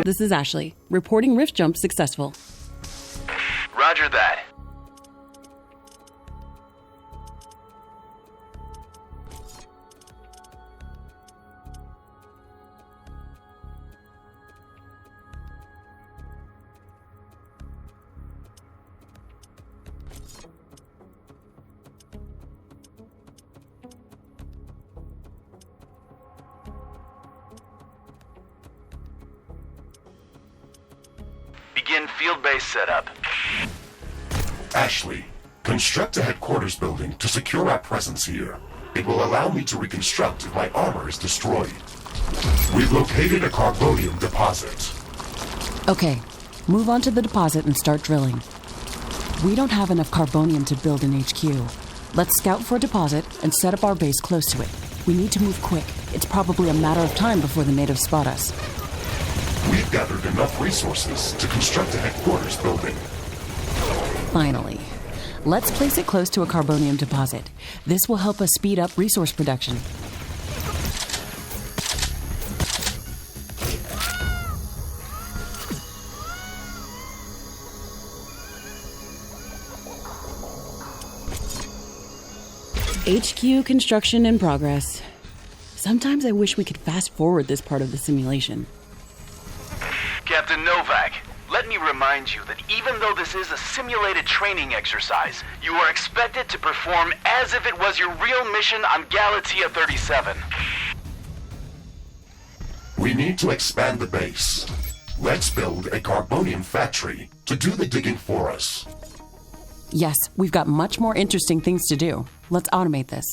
This is Ashley, reporting Rift Jump successful. Roger that. Begin field-based setup. Ashley, construct a headquarters building to secure our presence here. It will allow me to reconstruct if my armor is destroyed. We've located a carbonium deposit. Okay, move on to the deposit and start drilling. We don't have enough carbonium to build an HQ. Let's scout for a deposit and set up our base close to it. We need to move quick. It's probably a matter of time before the natives spot us. We've gathered enough resources to construct a headquarters building. Finally. Let's place it close to a carbonium deposit. This will help us speed up resource production. HQ construction in progress. Sometimes I wish we could fast forward this part of the simulation. Captain Novak, let me remind you that even though this is a simulated training exercise, you are expected to perform as if it was your real mission on Galatea 37. We need to expand the base. Let's build a carbonium factory to do the digging for us. Yes, we've got much more interesting things to do. Let's automate this.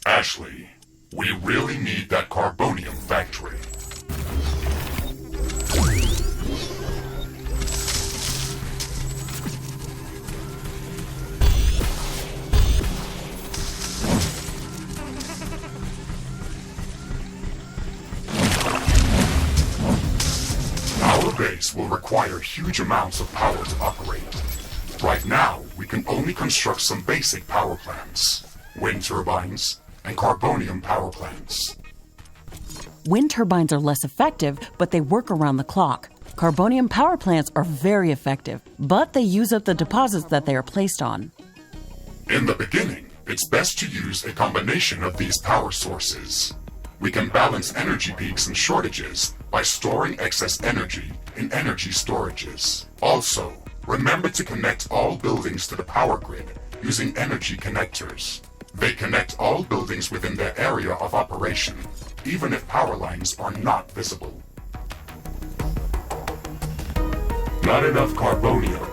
Ashley, we really need that carbonium factory. Our base will require huge amounts of power to operate. Right now, we can only construct some basic power plants. Wind turbines, and carbonium power plants. Wind turbines are less effective, but they work around the clock. Carbonium power plants are very effective, but they use up the deposits that they are placed on. In the beginning, it's best to use a combination of these power sources. We can balance energy peaks and shortages by storing excess energy in energy storages. Also, remember to connect all buildings to the power grid using energy connectors. They connect all buildings within their area of operation, even if power lines are not visible. Not enough carbonium.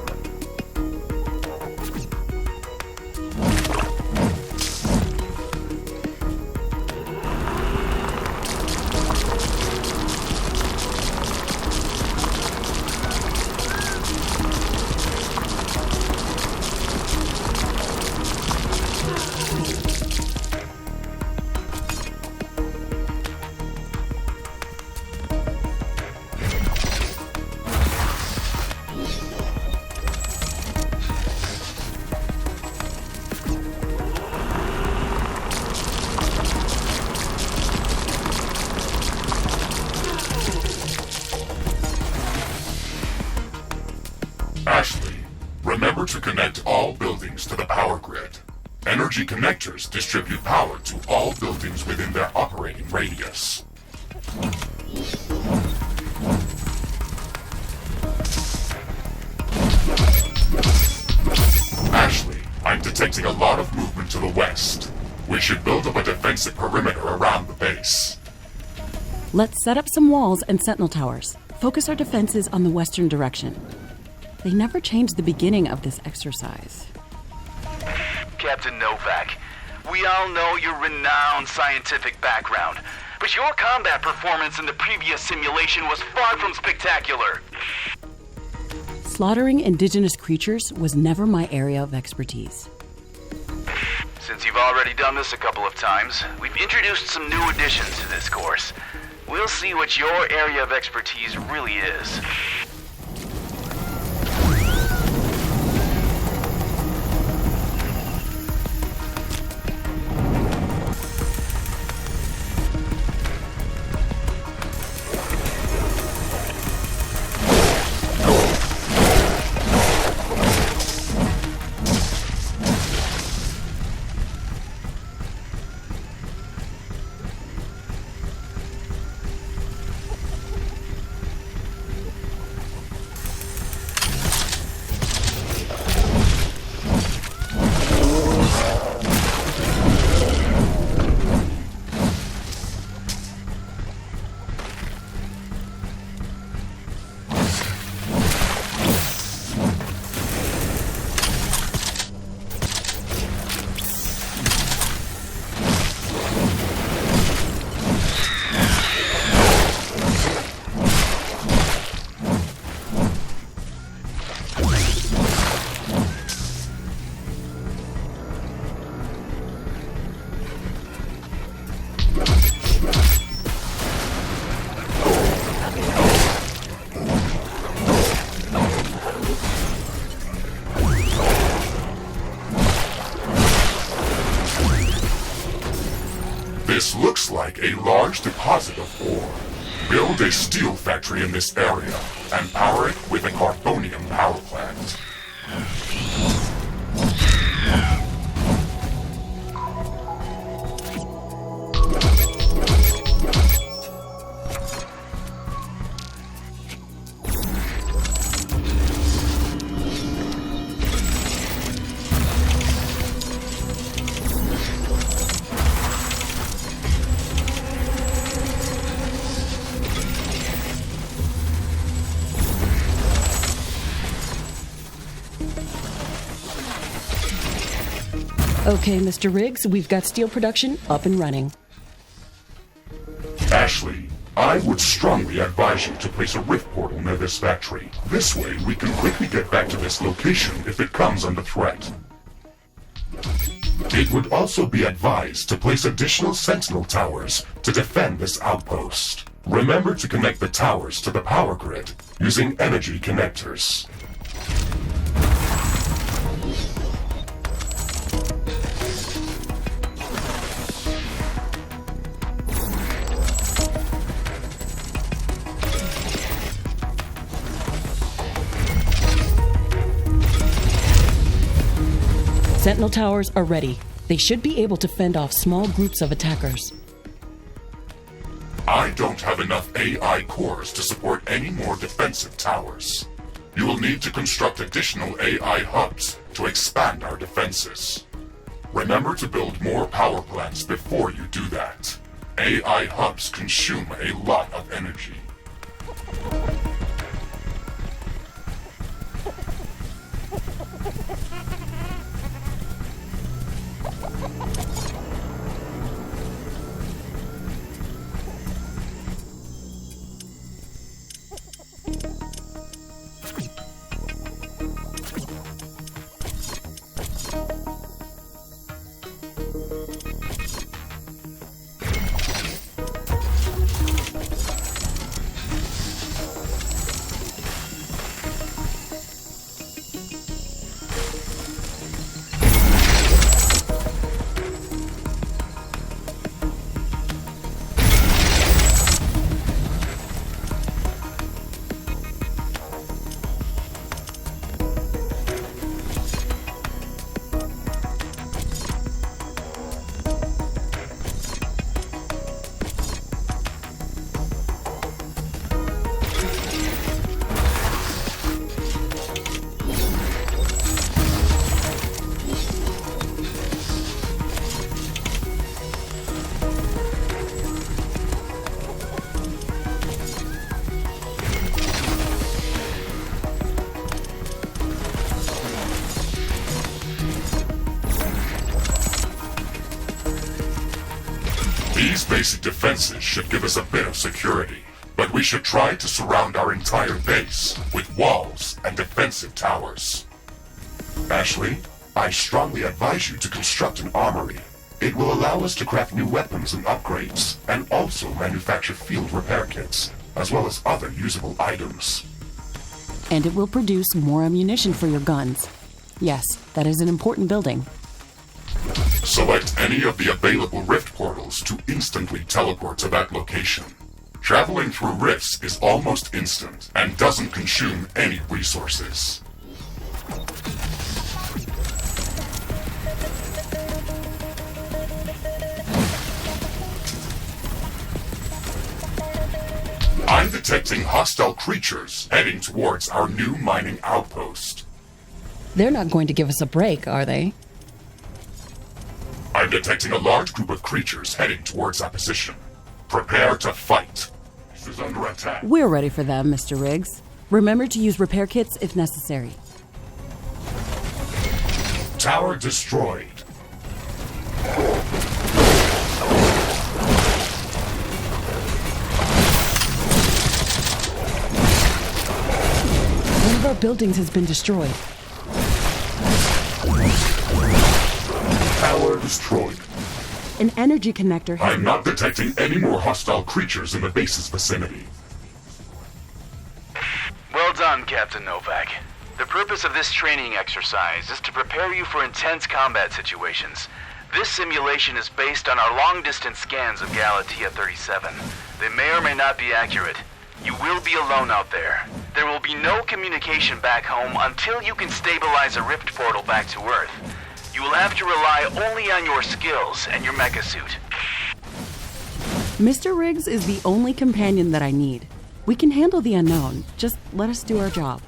energy connectors distribute power to all buildings within their operating radius. Ashley, I'm detecting a lot of movement to the west. We should build up a defensive perimeter around the base. Let's set up some walls and sentinel towers. Focus our defenses on the western direction. They never changed the beginning of this exercise. Captain Novak, we all know your renowned scientific background, but your combat performance in the previous simulation was far from spectacular. Slaughtering indigenous creatures was never my area of expertise. Since you've already done this a couple of times, we've introduced some new additions to this course. We'll see what your area of expertise really is. This looks like a large deposit of ore. Build a steel factory in this area and power it with a carbonium power plant. Okay, Mr. Riggs, we've got steel production up and running. Ashley, I would strongly advise you to place a rift portal near this factory. This way, we can quickly get back to this location if it comes under threat. It would also be advised to place additional sentinel towers to defend this outpost. Remember to connect the towers to the power grid using energy connectors. Sentinel towers are ready. They should be able to fend off small groups of attackers. I don't have enough AI cores to support any more defensive towers. You will need to construct additional AI hubs to expand our defenses. Remember to build more power plants before you do that. AI hubs consume a lot of energy. These basic defenses should give us a bit of security, but we should try to surround our entire base with walls and defensive towers. Ashley, I strongly advise you to construct an armory. It will allow us to craft new weapons and upgrades, and also manufacture field repair kits, as well as other usable items. And it will produce more ammunition for your guns. Yes, that is an important building. Select any of the available rift portals to instantly teleport to that location. Traveling through rifts is almost instant and doesn't consume any resources. I'm detecting hostile creatures heading towards our new mining outpost. They're not going to give us a break, are they? I'm detecting a large group of creatures heading towards our position. Prepare to fight. This is under attack. We're ready for them, Mr. Riggs. Remember to use repair kits if necessary. Tower destroyed. One of our buildings has been destroyed. Tower destroyed. An energy connector has... I'm not detecting any more hostile creatures in the base's vicinity. Well done, Captain Novak. The purpose of this training exercise is to prepare you for intense combat situations. This simulation is based on our long-distance scans of Galatea 37. They may or may not be accurate. You will be alone out there. There will be no communication back home until you can stabilize a rift portal back to Earth. You will have to rely only on your skills and your mecha suit. Mr. Riggs is the only companion that I need. We can handle the unknown. Just let us do our job.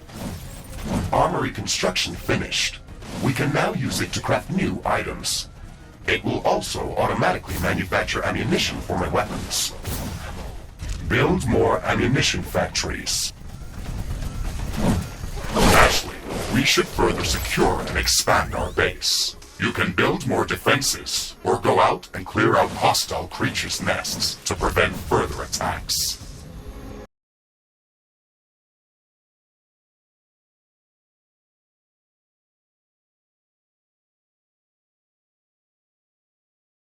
Armory construction finished. We can now use it to craft new items. It will also automatically manufacture ammunition for my weapons. Build more ammunition factories. Ashley, we should further secure and expand our base. You can build more defenses, or go out and clear out hostile creatures' nests to prevent further attacks.